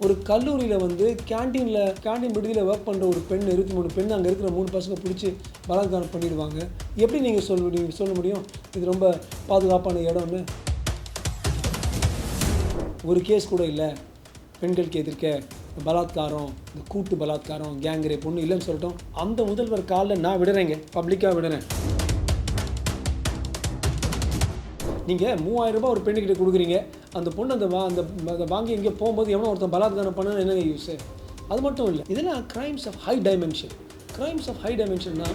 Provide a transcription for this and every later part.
ஒரு கல்லூரியில் வந்து கேண்டீன் விடுதியில் ஒர்க் பண்ணுற ஒரு பெண் 23 பெண் அங்கே இருக்கிற 3 பசங்க பிடிச்சி பலாத்காரம் பண்ணிடுவாங்க. எப்படி நீங்கள் சொல்ல முடியும் இது ரொம்ப பாதுகாப்பான இடம்னு? ஒரு கேஸ் கூட இல்லை பெண்களுக்கு எதிர்க்க பலாத்காரம், இந்த கூட்டு பலாத்காரம், கேங் ரேப் ஒன்றும் இல்லைன்னு சொல்லிட்டோம். அந்த முதல்வர் காலில் நான் விடுறேங்க, பப்ளிக்காக விடுறேன். நீங்கள் 3000 ரூபாய் ஒரு பெண்ணுக்கிட்ட கொடுக்குறீங்க, அந்த பொண்ணு அந்த வாங்கி எங்கே போகும்போது எவனோ ஒருத்தன் பலாத்காரம் பண்ண என்னங்க யூஸு? அது மட்டும் இல்லை, இதெல்லாம் crimes of high dimension. Crimes of high டைமென்ஷன்னா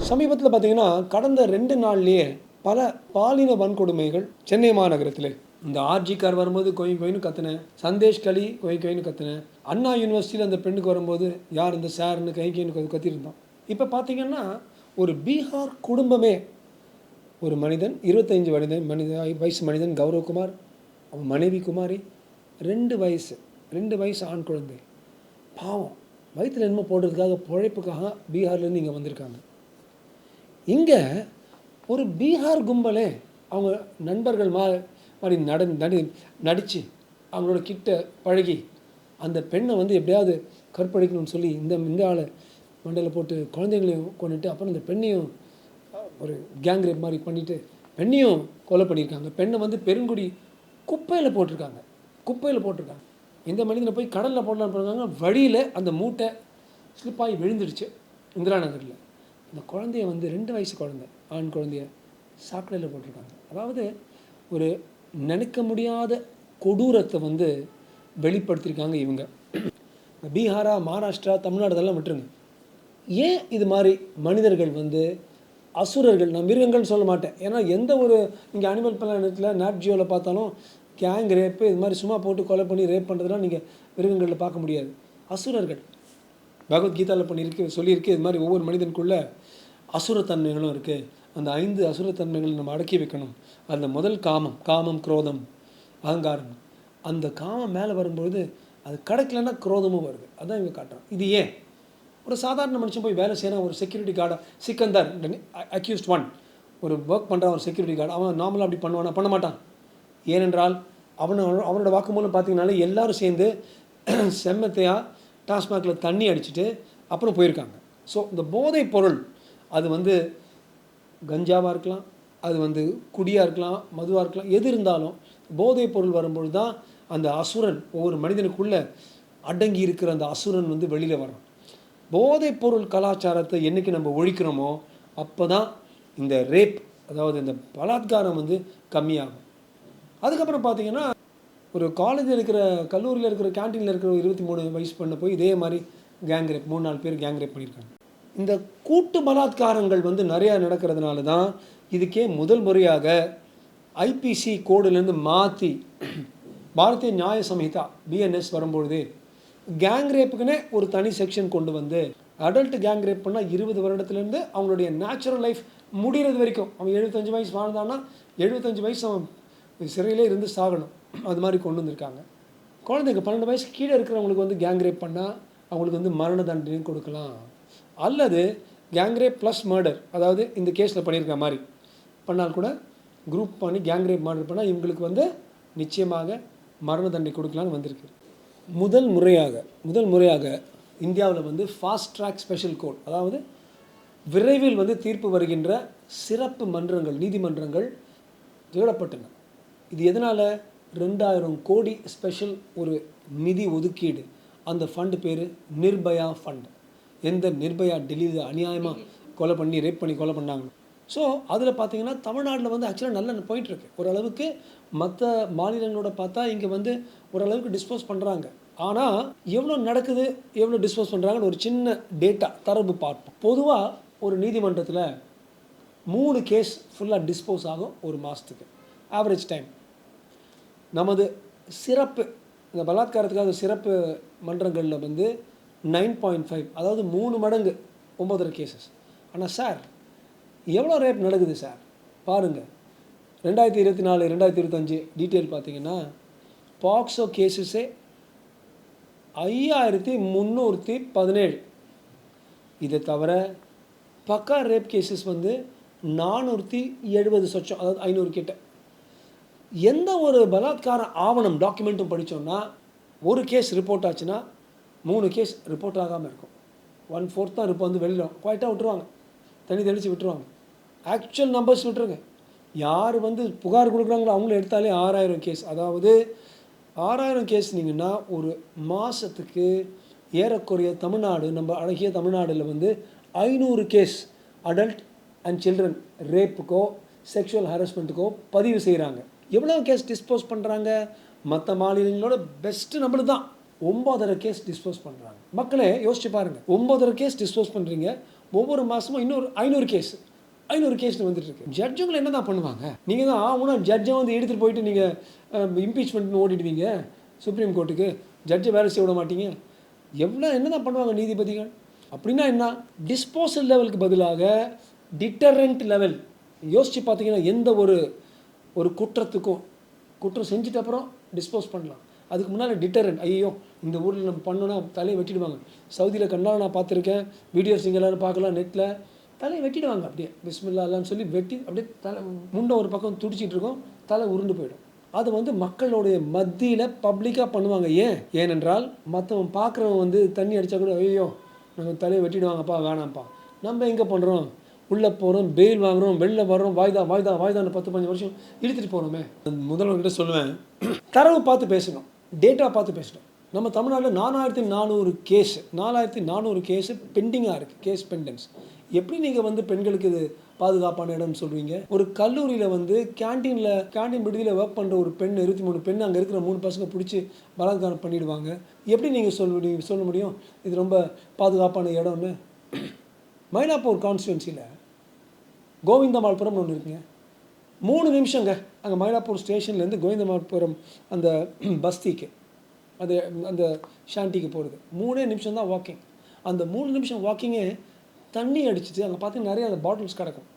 சமீபத்தில் பார்த்தீங்கன்னா கடந்த 2 நாள்லேயே பல பாலின வன்கொடுமைகள் சென்னை மாநகரத்தில். இந்த ஆர்ஜி கார் வரும்போது கொயின்னு கத்துனேன், சந்தேஷ் கலி கொயின்னு கத்துனேன், அண்ணா யூனிவர்சிட்டியில் அந்த பெண்ணுக்கு வரும்போது யார் இந்த சார்னு கைன்னு கத்திருந்தோம். இப்போ பார்த்தீங்கன்னா ஒரு பீகார் குடும்பமே, ஒரு மனிதன் 25 வயசு மனிதன் கௌரவகுமார், அவன் மனைவி குமாரி, 2 வயசு ஆண் குழந்தை, பாவம் வயிற்றில் என்னமோ போடுறதுக்காக பிழைப்புக்காக பீகார்லேருந்து இங்கே வந்திருக்காங்க. இங்கே ஒரு பீகார் கும்பலே அவங்க நண்பர்கள் மாதிரி நடித்து அவங்களோட கிட்ட பழகி அந்த பெண்ணை வந்து எப்படியாவது கற்பழிக்கணும்னு சொல்லி இந்த ஆளை மண்டையில் போட்டு குழந்தைங்களையும் கொண்டுட்டு அப்புறம் இந்த பெண்ணையும் ஒரு கேங் ரேப் மாதிரி பண்ணிவிட்டு பெண்ணையும் கொலை பண்ணியிருக்காங்க. பெண்ணை வந்து பெருங்குடி குப்பையில் போட்டிருக்காங்க. இந்த மனிதனை போய் கடலில் போடலான்னு போனாங்க. வழியில் அந்த மூட்டை ஸ்லிப்பாகி விழுந்துடுச்சு இந்திரா நகரில். அந்த குழந்தைய வந்து 2 வயசு குழந்தை, ஆண் குழந்தைய சாக்கடையில் போட்டிருக்காங்க. அதாவது ஒரு நினைக்க முடியாத கொடூரத்தை வந்து வெளிப்படுத்தியிருக்காங்க இவங்க. பீகாரா, மகாராஷ்டிரா, தமிழ்நாடு இதெல்லாம் விட்டுருங்க. ஏன் இது மாதிரி மனிதர்கள் வந்து அசுரர்கள், நான் மிருகங்கள்னு சொல்ல மாட்டேன், ஏன்னா எந்த ஒரு இங்கே அனிமல் பிளானட்டில் நாட் ஜியோவில் பார்த்தாலும் கேங் ரேப்பு இது மாதிரி சும்மா போட்டு கொலை பண்ணி ரேப் பண்ணுறதுலாம் நீங்கள் மிருகங்களில் பார்க்க முடியாது. அசுரர்கள் பகவத்கீதாவில் சொல்லியிருக்கு. இது மாதிரி ஒவ்வொரு மனிதனுக்குள்ள அசுரத்தன்மைகளும் இருக்குது. அந்த 5 அசுரத்தன்மைகளை நம்ம அடக்கி வைக்கணும். அந்த முதல் காமம், குரோதம், அகங்காரம். அந்த காமம் மேலே வரும்பொழுது அது கிடைக்கலன்னா குரோதமும் வருது. அதுதான் இவங்க காட்டுறோம். இது ஏன் ஒரு சாதாரண மனுஷன் போய் வேலை செய்யணும், ஒரு செக்யூரிட்டி கார்டாக சிக்கந்தர் அக்யூஸ்ட் 1 ஒரு ஒர்க் பண்ணுறான், ஒரு செக்யூரிட்டி கார்டு, அவன் நார்மலாக அப்படி பண்ணுவானா? பண்ண மாட்டான். ஏனென்றால் அவனோட வாக்குமூலம் பார்த்தீங்கனாலே எல்லாரும் சேர்ந்து செம்மத்தையாக டாஸ்மாகில் தண்ணி அடிச்சுட்டு அப்புறம் போயிருக்காங்க. ஸோ இந்த போதைப் பொருள் அது வந்து கஞ்சாவாக இருக்கலாம், அது வந்து குடியாக இருக்கலாம், மதுவாக இருக்கலாம், எது இருந்தாலும் போதைப் பொருள் வரும்பொழுது தான் அந்த அசுரன் ஒவ்வொரு மனிதனுக்குள்ளே அடங்கி இருக்கிற அந்த அசுரன் வந்து வெளியில் வரும். போதைப் பொருள் கலாச்சாரத்தை என்றைக்கு நம்ம ஒழிக்கிறோமோ அப்போ தான் இந்த ரேப், அதாவது இந்த பலாத்காரம் வந்து கம்மியாகும். அதுக்கப்புறம் பார்த்திங்கன்னா ஒரு காலேஜில் இருக்கிற, கல்லூரியில் இருக்கிற, கேண்டீனில் இருக்கிற 23 வயசு பண்ண போய் இதே மாதிரி கேங் ரேப் 3-4 பேர் கேங் ரேப் பண்ணியிருக்காங்க. இந்த கூட்டு பலாத்காரங்கள் வந்து நிறையா நடக்கிறதுனால தான் இதுக்கே முதல் முறையாக ஐபிசி கோடுலேருந்து மாற்றி பாரதிய நியாய சம்ஹிதா BNS வரும்பொழுது கேங் ரேப்புக்குன்னே ஒரு தனி செக்ஷன் கொண்டு வந்து அடல்ட் கேங் ரேப் பண்ணால் 20 வருடத்துலேருந்து அவங்களுடைய நேச்சுரல் லைஃப் முடிகிறது வரைக்கும், அவன் 75 வயசு வாழ்ந்தான்னா 75 வயசு அவன் சிறையிலே இருந்து சாகணும். அது மாதிரி கொண்டு வந்திருக்காங்க. குழந்தைங்க 12 வயசு கீழே இருக்கிறவங்களுக்கு வந்து கேங் ரேப் பண்ணால் அவங்களுக்கு வந்து மரண தண்டனையும் கொடுக்கலாம். அல்லது கேங் ரேப் ப்ளஸ் மர்டர், அதாவது இந்த கேஸில் பண்ணியிருக்க மாதிரி பண்ணால் கூட குரூப் பண்ணி கேங் ரேப் மர்டர் பண்ணால் இவங்களுக்கு வந்து நிச்சயமாக மரண தண்டனை கொடுக்கலான்னு வந்திருக்கு. முதல் முறையாக இந்தியாவில் வந்து ஃபாஸ்ட் ட்ராக் ஸ்பெஷல் கோர்ட், அதாவது விரைவில் வந்து தீர்ப்பு வருகின்ற சிறப்பு மன்றங்கள், நீதிமன்றங்கள் தேடப்பட்டன. இது எதனால்? 2000 கோடி ஸ்பெஷல் ஒரு நிதி ஒதுக்கீடு. அந்த ஃபண்டு பேர் நிர்பயா ஃபண்ட். எந்த நிர்பயா டெல்லியில் அநியாயமாக ரேப் பண்ணி கொலை பண்ணாங்க. ஸோ அதில் பார்த்தீங்கன்னா தமிழ்நாட்டில் வந்து ஆக்சுவலாக நல்லா போயிட்டுருக்கு. ஓரளவுக்கு மற்ற மாநிலங்களோட பார்த்தா இங்கே வந்து ஓரளவுக்கு டிஸ்போஸ் பண்ணுறாங்க. ஆனால் எவ்வளோ நடக்குது, எவ்வளோ டிஸ்போஸ் பண்ணுறாங்கன்னு ஒரு சின்ன டேட்டா தரவு பார்ப்போம். பொதுவாக ஒரு நீதிமன்றத்தில் 3 கேஸ் ஃபுல்லாக டிஸ்போஸ் ஆகும் ஒரு மாதத்துக்கு ஆவரேஜ் டைம். நமது சிறப்பு இந்த பலாத்காரத்துக்காக சிறப்பு மன்றங்களில் வந்து 9.5, அதாவது 3 மடங்கு 9 கேசஸ். ஆனால் சார் எவ்வளோ ரேப் நடக்குது சார் பாருங்கள். 2024, 2025 டீட்டெயில் பார்த்தீங்கன்னா பாக்ஸோ கேஸஸே 5317. இதை தவிர பக்கா ரேப் கேஸஸ் வந்து 470 சொச்சம், அதாவது 500 கிட்ட. எந்த ஒரு பலாத்கார ஆவணம் டாக்குமெண்ட்டும் படித்தோம்னா ஒரு கேஸ் ரிப்போர்ட் ஆச்சுன்னா 3 கேஸ் ரிப்போர்ட் ஆகாமல் இருக்கும். 1/4 தான் இப்போ வந்து வெளியில் குவாய்ட்டாக விட்டுருவாங்க, தண்ணி தெளித்து விட்டுருவாங்க. ஆக்சுவல் நம்பர்ஸ் விட்டுருங்க. யார் வந்து புகார் கொடுக்குறாங்களோ அவங்கள எடுத்தாலே 6000 கேஸ். அதாவது 6000 கேஸ்னிங்கன்னா ஒரு மாதத்துக்கு ஏறக்குறைய தமிழ்நாடு, நம்ம அழகிய தமிழ்நாடில் வந்து 500 கேஸ் அடல்ட் அண்ட் சில்ட்ரன் ரேப்புக்கோ செக்ஷுவல் ஹராஸ்மெண்ட்டுக்கோ பதிவு செய்கிறாங்க. எவ்வளோ கேஸ் டிஸ்போஸ் பண்ணுறாங்க? மற்ற மாநிலங்களோட பெஸ்ட்டு நம்மளுக்கு தான். 9.5 கேஸ் டிஸ்போஸ் பண்ணுறாங்க. மக்களே யோசிச்சு பாருங்கள், 9.5 கேஸ் டிஸ்போஸ் பண்ணுறீங்க, ஒவ்வொரு மாதமும் இன்னொரு 500 கேஸ்னு வந்துட்டு இருக்கு. ஜட்ஜுங்களை என்ன தான் பண்ணுவாங்க? நீங்கள் தான் ஆகுனா ஜட்ஜை வந்து எடுத்துகிட்டு போயிட்டு நீங்கள் இம்பீச்மெண்ட்னு ஓடிடுவீங்க சுப்ரீம் கோர்ட்டுக்கு. ஜட்ஜை வேலை செய்ய விட மாட்டீங்க. என்ன தான் பண்ணுவாங்க நீதிபதிகள்? அப்படின்னா என்ன? டிஸ்போசல் லெவலுக்கு பதிலாக டிட்டரண்ட் லெவல். யோசித்து பார்த்தீங்கன்னா எந்த ஒரு குற்றத்துக்கும் குற்றம் செஞ்சுட்டு அப்புறம் டிஸ்போஸ் பண்ணலாம். அதுக்கு முன்னால் டிட்டரண்ட். ஐயோ இந்த ஊரில் நம்ம பண்ணோன்னா தலையை வெட்டிடுவாங்க. சவுதியில் கண்ணால் நான் பார்த்துருக்கேன், வீடியோஸ் நீங்கள் எல்லோரும் பார்க்கலாம் நெட்டில். தலையை வெட்டிடுவாங்க அப்படியே பிஸ்மில்லா அல்லான்னு சொல்லி வெட்டி அப்படியே தலை முண்டை ஒரு பக்கம் துடிச்சிட்டு இருக்கும், தலை உருண்டு போயிடும். அது வந்து மக்களுடைய மத்தியில் பப்ளிக்காக பண்ணுவாங்க. ஏனென்றால் மற்றவன் பார்க்குறவன் வந்து தண்ணி அடித்தா கூட ஐயோ நம்ம தலையை வெட்டிடுவாங்கப்பா வேணாம்ப்பா. நம்ம எங்கே பண்ணுறோம்? உள்ளே போகிறோம், பெயில் வாங்குகிறோம், வெளில வர்றோம், வாய்தான்னு 10-15 வருஷம் இழுத்துட்டு போகிறோமே. முதல்வர்கிட்ட சொல்லுவேன், தரவு பார்த்து பேசணும், டேட்டா பார்த்து பேசணும். நம்ம தமிழ்நாட்டில் 4400 கேஸு பெண்டிங்காக இருக்குது, கேஸ் பெண்டன்ஸ். எப்படி நீங்கள் வந்து பெண்களுக்கு இது பாதுகாப்பான இடம்னு சொல்கிறீங்க? ஒரு கல்லூரியில் வந்து கேண்டீன் விடுதியில் ஒர்க் பண்ணுற ஒரு பெண், 23 பெண், அங்கே இருக்கிற 3 பசங்க பிடிச்சி பலாத்காரம் பண்ணிவிடுவாங்க. எப்படி நீங்கள் சொல்ல முடியும் இது ரொம்ப பாதுகாப்பான இடம்னு? மயிலாப்பூர் கான்ஸ்டுவன்சியில் கோவிந்தமால்புரம்னு ஒன்று இருக்குங்க. 3 நிமிஷங்க அங்கே மயிலாப்பூர் ஸ்டேஷன்லேருந்து கோவிந்தமால்புரம் அந்த பஸ்திக்கு அந்த ஷாண்டிக்கு போகிறது 3 நிமிஷம் தான் வாக்கிங். அந்த 3 நிமிஷம் வாக்கிங்கே தண்ணி அடிச்சுட்டு அங்கே பார்த்தீங்கன்னா நிறைய அந்த பாட்டில்ஸ் கிடக்கும்.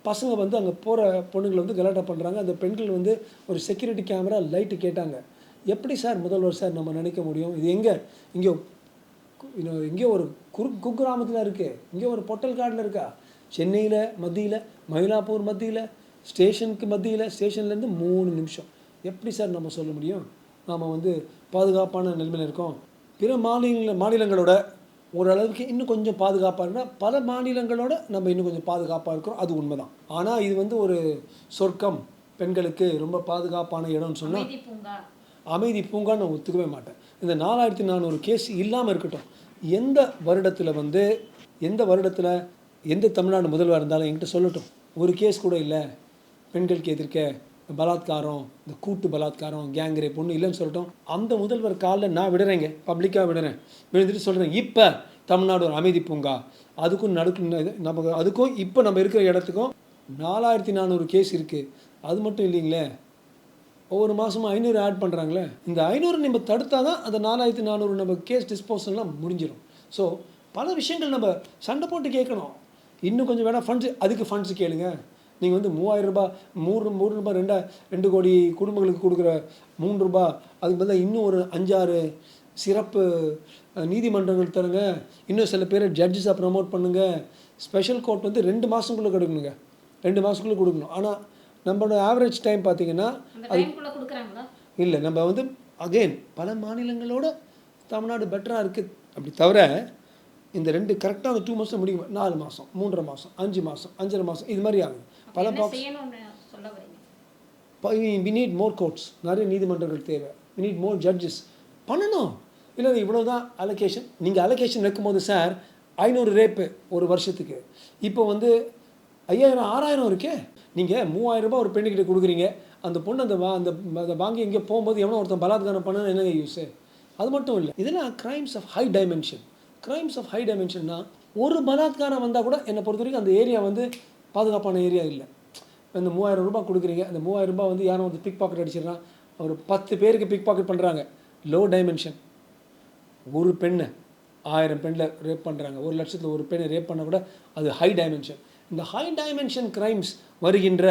பசங்க வந்து அங்கே போகிற பொண்ணுங்களை வந்து கலாட்டா பண்ணுறாங்க. அந்த பெண்கள் வந்து ஒரு செக்யூரிட்டி கேமரா லைட்டு கேட்டாங்க. எப்படி சார் முதல்வர் சார் நம்ம நினைக்க முடியும்? இது எங்கேயோ ஒரு குக்கிராமத்தில் இருக்குது, இங்கே ஒரு பொட்டல் காட்டில் இருக்கா? சென்னையில் மத்தியில், மயிலாப்பூர் மத்தியில், ஸ்டேஷனுக்கு மத்தியில், ஸ்டேஷன்லேருந்து 3 நிமிஷம். எப்படி சார் நம்ம சொல்ல முடியும் நாம் வந்து பாதுகாப்பான நிலைமையில் இருக்கோம்? பிற மாநிலங்களோட ஓரளவுக்கு இன்னும் கொஞ்சம் பாதுகாப்பாக இருந்தால் பல மாநிலங்களோட நம்ம இன்னும் கொஞ்சம் பாதுகாப்பாக இருக்கிறோம், அது உண்மை தான். ஆனால் இது வந்து ஒரு சொர்க்கம், பெண்களுக்கு ரொம்ப பாதுகாப்பான இடம்னு சொன்னால் அமைதி பூங்கான்னு நான் ஒத்துக்கவே மாட்டேன். இந்த 4400 கேஸ் இல்லாமல் இருக்கட்டும். எந்த வருடத்தில் எந்த தமிழ்நாடு முதல்வர் இருந்தாலும் என்கிட்ட சொல்லட்டும், ஒரு கேஸ் கூட இல்லை பெண்களுக்கு எதிர்க்க பலாத்காரம், இந்த கூட்டு பலாத்காரம், கேங் ரேப் ஒன்றும் இல்லைன்னு சொல்லட்டும். அந்த முதல்வர் காலில் நான் விடுறேங்க, பப்ளிக்காக விழுந்துட்டு சொல்கிறேன், இப்போ தமிழ்நாடு ஒரு அமைதி பூங்கா. அதுக்கும் அதுக்கும் இப்போ நம்ம இருக்கிற இடத்துக்கும் 4400 கேஸ் இருக்குது. அது மட்டும் இல்லைங்களே, ஒவ்வொரு மாதமும் 500 ஆட் பண்ணுறாங்களே. இந்த 500 நம்ம தடுத்தால் தான் அந்த 4400 நம்ம கேஸ் டிஸ்போசல்லாம் முடிஞ்சிடும். ஸோ பல விஷயங்கள் நம்ம சண்டை போட்டு கேட்கணும். இன்னும் கொஞ்சம் வேணால் அதுக்கு ஃபண்ட்ஸ் கேளுங்க. நீங்கள் வந்து 3000 ரூபாய், 3 ரூபாய் 2 கோடி குடும்பங்களுக்கு கொடுக்குற 3 ரூபாய், அதுக்கு பதிலாக இன்னும் ஒரு 5-6 சிறப்பு நீதிமன்றங்கள் தருங்க. இன்னும் சில பேர் ஜட்ஜஸாக ப்ரமோட் பண்ணுங்கள். ஸ்பெஷல் கோர்ட் வந்து 2 மாதத்துக்குள்ளே கொடுக்கணுங்க, 2 மாதத்துக்குள்ளே கொடுக்கணும். ஆனால் நம்மளோட ஆவரேஜ் டைம் பார்த்தீங்கன்னா அது இல்லை. நம்ம வந்து அகெயின் பல மாநிலங்களோட தமிழ்நாடு பெட்டராக இருக்குது. அப்படி தவிர இந்த 2 கரெக்டாக அந்த 2 மாதம் முடியும், 4 மாதம், 3.5 மாதம், 5 மாதம், 5.5 மாதம், இது மாதிரி ஆகுது. பல பாக்ஸ். வி நீட் மோர் கோர்ட்ஸ், நிறைய நீதிமன்றங்கள் தேவை. வி நீட் மோர் ஜட்ஜஸ் பண்ணணும். இல்லை இவ்வளோ தான் அலோகேஷன். நீங்கள் அலோகேஷன் வைக்கும்போது சார் 500 ரேப்பு ஒரு வருஷத்துக்கு, இப்போ வந்து 5000-6000 இருக்கே. நீங்கள் 3000 ரூபாய் ஒரு பெண்ணுக்கிட்ட கொடுக்குறீங்க, அந்த பொண்ணு அந்த வாங்கி எங்கேயோ போகும்போது எவனோ ஒருத்தன் பலாத்காரம் பண்ண என்னங்க யூஸு? அது மட்டும் இல்லை, இதெல்லாம் கிரைம்ஸ் ஆஃப் ஹை டைமென்ஷன்னா ஒரு பலாத்காரம் வந்தால் கூட என்னை பொறுத்த வரைக்கும் அந்த ஏரியா வந்து பாதுகாப்பான ஏரியா இல்லை. இந்த 3000 ரூபாய் கொடுக்குறீங்க, அந்த 3000 ரூபாய் வந்து யாரும் வந்து பிக் பாக்கெட் அடிச்சிடறான், ஒரு 10 பேருக்கு பிக் பாக்கெட் பண்ணுறாங்க, லோ டைமென்ஷன். ஒரு பெண்ணை 1000 பெண்ணில் ரேப் பண்ணுறாங்க, 1 லட்சத்தில் ஒரு பெண்ணை ரேப் பண்ண கூட அது ஹை டைமென்ஷன். இந்த ஹை டைமென்ஷன் கிரைம்ஸ் வருகின்ற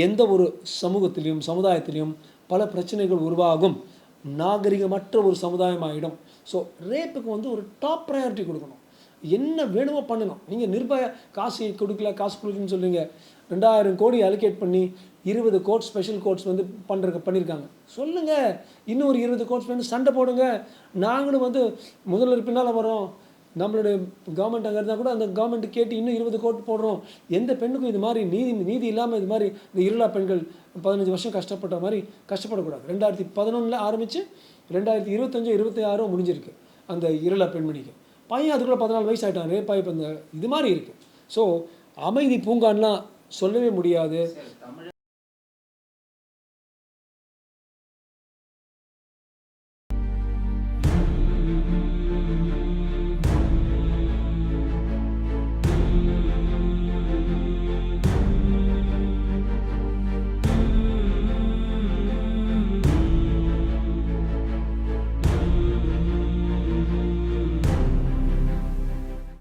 எந்த ஒரு சமுதாயத்திலையும் பல பிரச்சனைகள் உருவாகும், நாகரிகமற்ற ஒரு சமுதாயம் ஆகிடும். ஸோ ரேப்புக்கு வந்து ஒரு டாப் ப்ரையாரிட்டி கொடுக்கணும், என்ன வேணுமோ பண்ணணும். நீங்கள் நிர்பயா காசு கொடுக்கலன்னு சொல்கிறீங்க, 2000 கோடி அலோகேட் பண்ணி 20 கோர்ட்ஸ் ஸ்பெஷல் கோர்ட்ஸ் வந்து பண்ணியிருக்காங்க. சொல்லுங்கள், இன்னும் ஒரு 20 கோர்ட்ஸ் வந்து சண்டை போடுங்க. நாங்களும் வந்து முதல்வர் பின்னால் வரோம். நம்மளுடைய கவர்மெண்ட் அங்கே இருந்தால் கூட அந்த கவர்மெண்ட் கேட்டு இன்னும் 20 கோர்ட் போடுறோம். எந்த பெண்ணுக்கும் இது மாதிரி நீதி இல்லாமல் இது மாதிரி இந்த இருளா பெண்கள் 15 வருஷம் கஷ்டப்பட்ட மாதிரி கஷ்டப்படக்கூடாது. 2011 ஆரம்பித்து 2025 26 முடிஞ்சிருக்கு அந்த இருளா பெண்மணிக்கு. பையன் அதுக்குள்ளே 14 வயசு ஆகிட்டான். ரேப் ஆகி இப்போ இந்த இது மாதிரி இருக்குது. ஸோ அமைதி பூங்கான்லாம் சொல்லவே முடியாது.